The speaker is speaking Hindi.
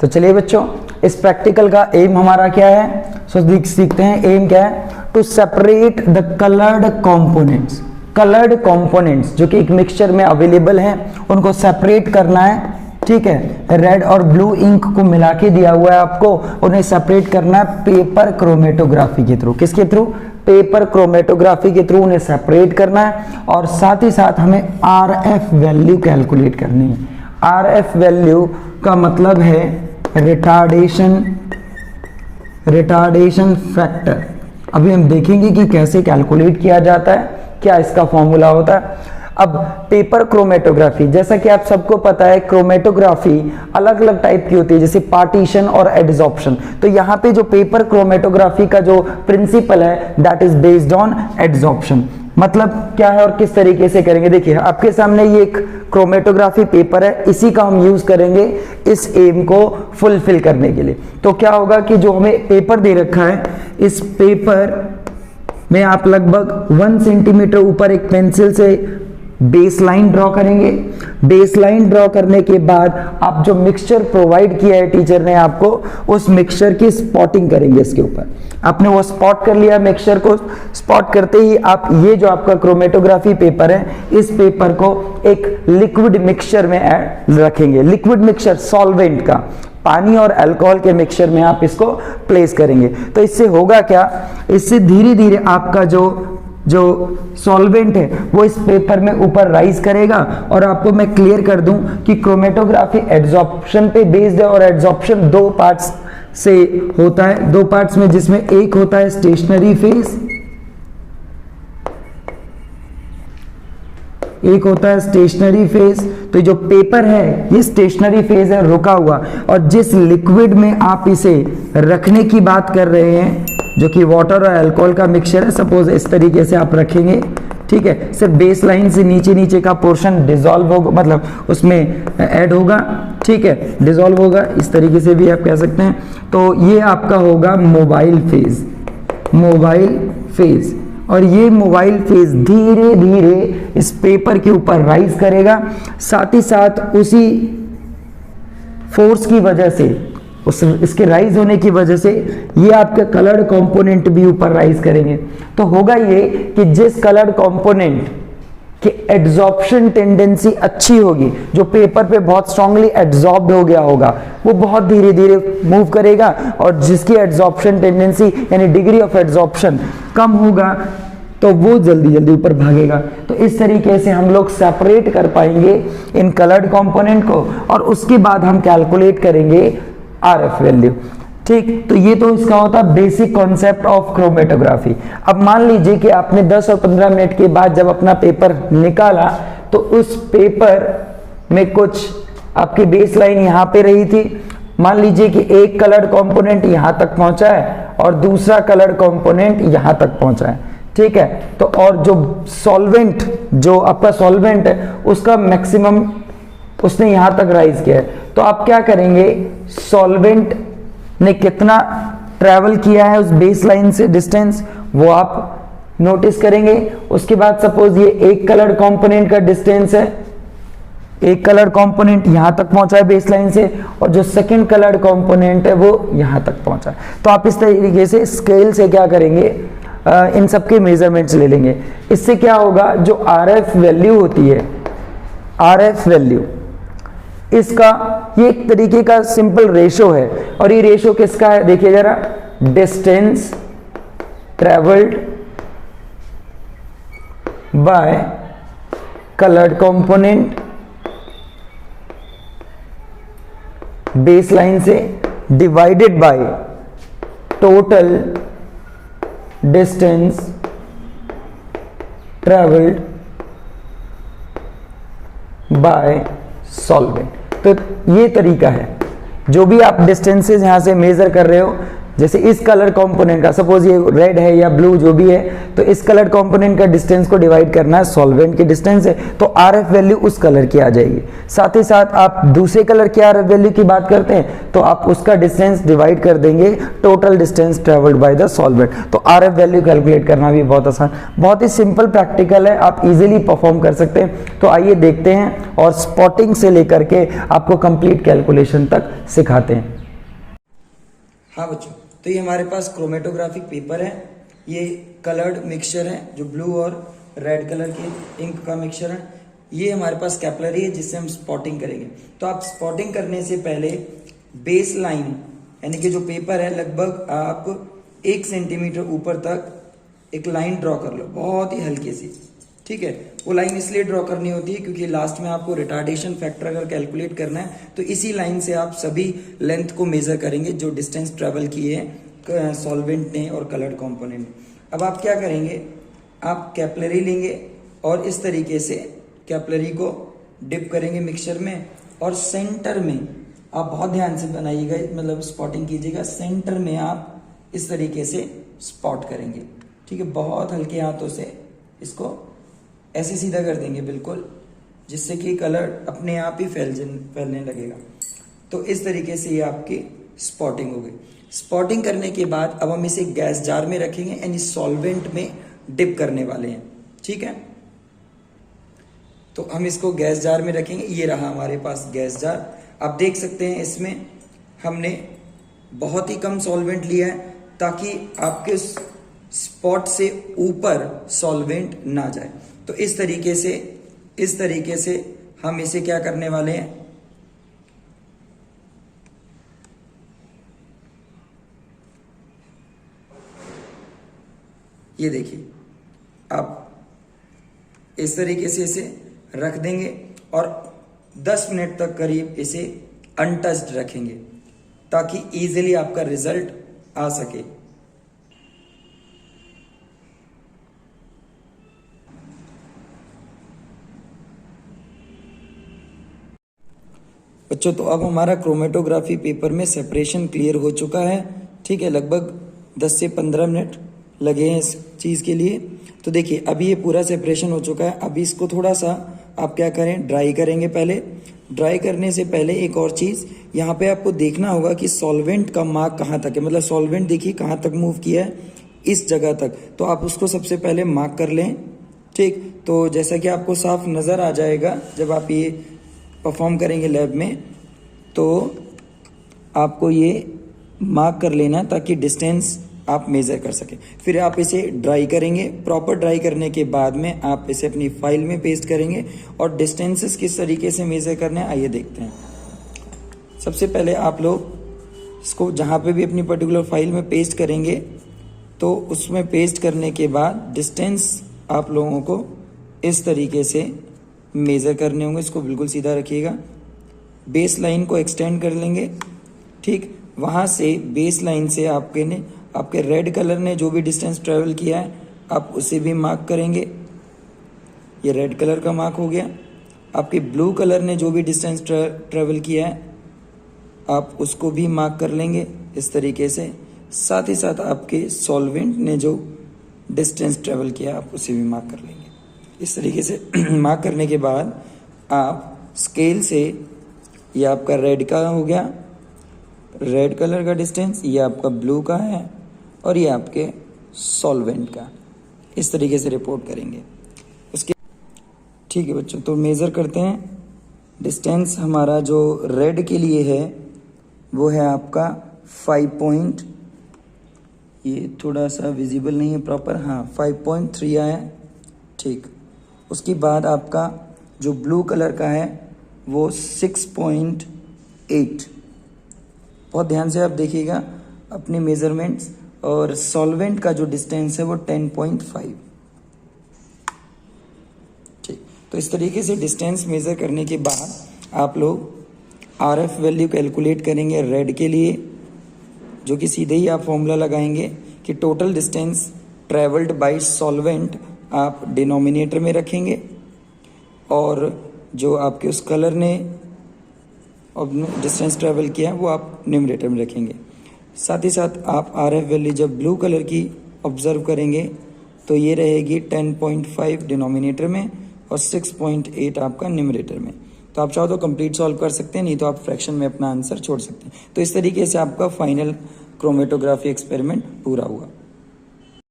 तो चलिए बच्चों, इस प्रैक्टिकल का एम हमारा क्या है, सो सीखते हैं एम क्या है। To separate the coloured components, coloured components जो कि एक मिक्सचर में अवेलेबल हैं उनको सेपरेट करना है। ठीक है, रेड और ब्लू इंक को मिला के दिया हुआ है आपको, उन्हें सेपरेट करना है पेपर क्रोमेटोग्राफी के थ्रू। किसके थ्रू? पेपर क्रोमेटोग्राफी के थ्रू उन्हें सेपरेट करना है। और साथ ही साथ हमें RF वैल्यू कैलकुलेट करनी है। RF वैल्यू का मतलब है रिटार्डेशन फैक्टर। अभी हम देखेंगे कि कैसे कैलकुलेट किया जाता है, क्या इसका फॉर्मूला होता है। अब पेपर क्रोमेटोग्राफी, जैसा कि आप सबको पता है क्रोमेटोग्राफी अलग अलग टाइप की होती है, जैसे पार्टीशन और एड्सॉर्प्शन। तो यहाँ पे जो पेपर क्रोमेटोग्राफी का जो प्रिंसिपल है that is based on adsorption. मतलब क्या है और किस तरीके से करेंगे, देखिए आपके सामने ये एक क्रोमेटोग्राफी पेपर है, इसी का हम यूज करेंगे इस एम को फुलफिल करने के लिए। तो क्या होगा कि जो हमें पेपर दे रखा है, इस पेपर में आप लगभग 1 सेंटीमीटर ऊपर एक पेंसिल से बेस लाइन ड्रॉ करेंगे। बेस लाइन ड्रॉ करने के बाद आप जो मिक्सचर प्रोवाइड किया है टीचर ने आपको, उस मिक्सचर की स्पॉटिंग करेंगे इसके ऊपर। आपने वो स्पॉट कर लिया, मिक्सचर को स्पॉट करते ही आप ये जो आपका क्रोमेटोग्राफी पेपर है, इस पेपर को एक लिक्विड मिक्सचर में रखेंगे। लिक्विड मिक्सचर सॉल्वेंट का, पानी और अल्कोहल के मिक्सचर में आप इसको प्लेस करेंगे। तो इससे होगा क्या, इससे धीरे धीरे आपका जो सॉल्वेंट है वो इस पेपर में ऊपर राइज करेगा। और आपको मैं क्लियर कर दूं कि क्रोमेटोग्राफी एड्सॉर्प्शन पे बेस्ड है, और एड्सॉर्प्शन 2 पार्ट्स से होता है, 2 पार्ट्स में, जिसमें एक होता है स्टेशनरी फेज, एक होता है स्टेशनरी फेज। तो जो पेपर है ये स्टेशनरी फेज है, रुका हुआ। और जिस लिक्विड में आप इसे रखने की बात कर रहे हैं, जो कि वाटर और अल्कोहल का मिक्सचर है, सपोज इस तरीके से आप रखेंगे। ठीक है, सिर्फ बेस लाइन से नीचे का पोर्शन डिसॉल्व होगा, मतलब उसमें ऐड होगा। ठीक है, डिसॉल्व होगा, इस तरीके से भी आप कह सकते हैं। तो ये आपका होगा मोबाइल फेज, मोबाइल फेज। और ये मोबाइल फेज धीरे धीरे इस पेपर के ऊपर राइज करेगा। साथ ही साथ उसी फोर्स की वजह से, इसके राइज होने की वजह से ये आपके कलर्ड कंपोनेंट भी ऊपर राइज करेंगे। तो होगा ये कि जिस कलर्ड कंपोनेंट की एड्सॉर्प्शन टेंडेंसी अच्छी होगी, जो पेपर पे बहुत स्ट्रांगली एड्सॉर्ब्ड हो गया होगा, वो बहुत धीरे धीरे मूव करेगा। और जिसकी एड्सॉर्प्शन टेंडेंसी यानी डिग्री ऑफ एड्सॉर्प्शन कम होगा, तो वो जल्दी जल्दी ऊपर भागेगा। तो इस तरीके से हम लोग सेपरेट कर पाएंगे इन कलर्ड कंपोनेंट को, और उसके बाद हम कैलकुलेट करेंगे RF वैल्यू। ठीक, तो ये तो इसका होता है बेसिक कॉन्सेप्ट ऑफ क्रोमेटोग्राफी। अब मान लीजिए कि आपने 10 और 15 मिनट के बाद जब अपना पेपर निकाला, तो उस पेपर में कुछ आपकी बेस लाइन यहाँ पे रही थी। मान लीजिए कि एक कलर्ड कंपोनेंट यहाँ तक पहुंचा है और दूसरा कलर्ड कंपोनेंट यहाँ तक पहुंचा है। ठीक है, तो और जो सॉल्वेंट, जो आपका सॉल्वेंट है, उसका मैक्सिमम उसने यहां तक राइज किया है। तो आप क्या करेंगे, सॉल्वेंट ने कितना ट्रेवल किया है उस बेस लाइन से डिस्टेंस, वो आप नोटिस करेंगे। उसके बाद सपोज ये एक कलर्ड कंपोनेंट का डिस्टेंस है, एक कलर्ड कंपोनेंट यहां तक पहुंचा है बेस लाइन से, और जो सेकंड कलर्ड कंपोनेंट है वो यहां तक पहुंचा है। तो आप इस तरीके से स्केल से क्या करेंगे, इन सबके मेजरमेंट्स ले लेंगे। इससे क्या होगा, जो RF वैल्यू होती है, RF वैल्यू, इसका ये एक तरीके का सिंपल रेशो है। और ये रेशो किसका है, देखिए जरा, distance travelled by coloured component base line से divided by total distance travelled by solvent. तो ये तरीका है, जो भी आप डिस्टेंसेस यहां से मेजर कर रहे हो, जैसे इस कलर कंपोनेंट का, सपोज ये रेड है या ब्लू जो भी है, तो इस कलर कंपोनेंट का डिस्टेंस को डिवाइड करना है सॉल्वेंट की डिस्टेंस है, तो RF वैल्यू उस कलर की आ जाएगी। साथ ही साथ आप दूसरे कलर की RF वैल्यू की बात करते हैं, तो आप उसका डिस्टेंस डिवाइड कर देंगे total distance travelled by the solvent. तो RF वैल्यू कैलकुलेट करना भी बहुत आसान, बहुत ही सिंपल प्रैक्टिकल है, आप इजीली परफॉर्म कर सकते हैं। तो आइए देखते हैं, और स्पॉटिंग से लेकर के आपको कंप्लीट कैलकुलेशन तक सिखाते हैं। हाँ बच्चों, तो ये हमारे पास क्रोमेटोग्राफिक पेपर है, ये कलर्ड मिक्सचर है जो ब्लू और रेड कलर की इंक का मिक्सचर है। ये हमारे पास कैपलरी है जिससे हम स्पॉटिंग करेंगे। तो आप स्पॉटिंग करने से पहले बेस लाइन यानी कि जो पेपर है लगभग आप 1 सेंटीमीटर ऊपर तक एक लाइन ड्रॉ कर लो, बहुत ही हल्की सी, ठीक है। वो लाइन इसलिए ड्रॉ करनी होती है क्योंकि लास्ट में आपको रिटार्डेशन फैक्टर अगर कैलकुलेट करना है तो इसी लाइन से आप सभी लेंथ को मेजर करेंगे जो डिस्टेंस ट्रेवल किए हैं सॉल्वेंट ने और कलर्ड कंपोनेंट ने। अब आप क्या करेंगे, आप कैपलरी लेंगे और इस तरीके से कैपलरी को डिप करेंगे मिक्सचर में और सेंटर में आप बहुत ध्यान से बनाइएगा, मतलब स्पॉटिंग कीजिएगा, सेंटर में आप इस तरीके से स्पॉट करेंगे, ठीक है। बहुत हल्के हाथों से इसको ऐसे सीधा कर देंगे बिल्कुल, जिससे कि कलर अपने आप ही फैलने लगेगा। तो इस तरीके से ये आपकी स्पॉटिंग हो गई। स्पॉटिंग करने के बाद अब हम इसे गैस जार में रखेंगे यानी सॉल्वेंट में डिप करने वाले हैं, ठीक है। तो हम इसको गैस जार में रखेंगे। ये रहा हमारे पास गैस जार। आप देख सकते हैं इसमें हमने बहुत ही कम सॉल्वेंट लिया है ताकि आपके स्पॉट से ऊपर सॉल्वेंट ना जाए। तो इस तरीके से हम इसे क्या करने वाले हैं, ये देखिए आप इस तरीके से इसे रख देंगे और 10 मिनट तक करीब इसे अनटच्ड रखेंगे ताकि इजीली आपका रिजल्ट आ सके। बच्चों, तो अब हमारा क्रोमेटोग्राफी पेपर में सेपरेशन क्लियर हो चुका है, ठीक है। लगभग 10 से 15 मिनट लगे हैं इस चीज़ के लिए। तो देखिए अभी ये पूरा सेपरेशन हो चुका है। अभी इसको थोड़ा सा आप क्या करें, ड्राई करेंगे। पहले ड्राई करने से पहले एक और चीज़ यहाँ पे आपको देखना होगा कि सॉल्वेंट का मार्क कहाँ तक है, मतलब सॉल्वेंट देखिए कहाँ तक मूव किया है, इस जगह तक। तो आप उसको सबसे पहले मार्क कर लें, ठीक। तो जैसा कि आपको साफ नज़र आ जाएगा जब आप ये परफॉर्म करेंगे लैब में, तो आपको ये मार्क कर लेना ताकि डिस्टेंस आप मेज़र कर सकें। फिर आप इसे ड्राई करेंगे। प्रॉपर ड्राई करने के बाद में आप इसे अपनी फाइल में पेस्ट करेंगे और डिस्टेंसेस किस तरीके से मेज़र करने हैं आइए देखते हैं। सबसे पहले आप लोग इसको जहाँ पे भी अपनी पर्टिकुलर फाइल में पेस्ट करेंगे तो उसमें पेस्ट करने के बाद डिस्टेंस आप लोगों को इस तरीके से मेज़र करने होंगे। इसको बिल्कुल सीधा रखिएगा। बेस लाइन को एक्सटेंड कर लेंगे, ठीक। वहाँ से बेस लाइन से आपके रेड कलर ने जो भी डिस्टेंस ट्रेवल किया है आप उसे भी मार्क करेंगे। ये रेड कलर का मार्क हो गया। आपके ब्लू कलर ने जो भी डिस्टेंस ट्रेवल किया है आप उसको भी मार्क कर लेंगे इस तरीके से। साथ ही साथ आपके सॉल्वेंट ने जो डिस्टेंस ट्रेवल किया आप उसे भी मार्क कर लेंगे इस तरीके से। मार्क करने के बाद आप स्केल से, ये आपका रेड का हो गया, रेड कलर का डिस्टेंस, ये आपका ब्लू का है और ये आपके सॉल्वेंट का, इस तरीके से रिपोर्ट करेंगे उसके, ठीक है बच्चों। तो मेज़र करते हैं। डिस्टेंस हमारा जो रेड के लिए है वो है आपका 5 ये थोड़ा सा विजिबल नहीं है प्रॉपर, हाँ 5.3 आया, ठीक। उसके बाद आपका जो ब्लू कलर का है वो 6.8। बहुत ध्यान से आप देखिएगा अपने मेजरमेंट्स। और सॉल्वेंट का जो डिस्टेंस है वो 10.5, ठीक। तो इस तरीके से डिस्टेंस मेज़र करने के बाद आप लोग RF वैल्यू कैलकुलेट करेंगे रेड के लिए, जो कि सीधे ही आप फॉर्मूला लगाएंगे कि total distance travelled by solvent आप डिनोमिनेटर में रखेंगे और जो आपके उस कलर ने डिस्टेंस ट्रेवल किया है वो आप न्यूमरेटर में रखेंगे। साथ ही साथ आप RF वैल्यू जब ब्लू कलर की ऑब्जर्व करेंगे तो ये रहेगी 10.5 डिनोमिनेटर में और 6.8 आपका न्यूमरेटर में। तो आप चाहो तो कंप्लीट सॉल्व कर सकते हैं, नहीं तो आप फ्रैक्शन में अपना आंसर छोड़ सकते हैं। तो इस तरीके से आपका फाइनल क्रोमेटोग्राफी एक्सपेरिमेंट पूरा हुआ।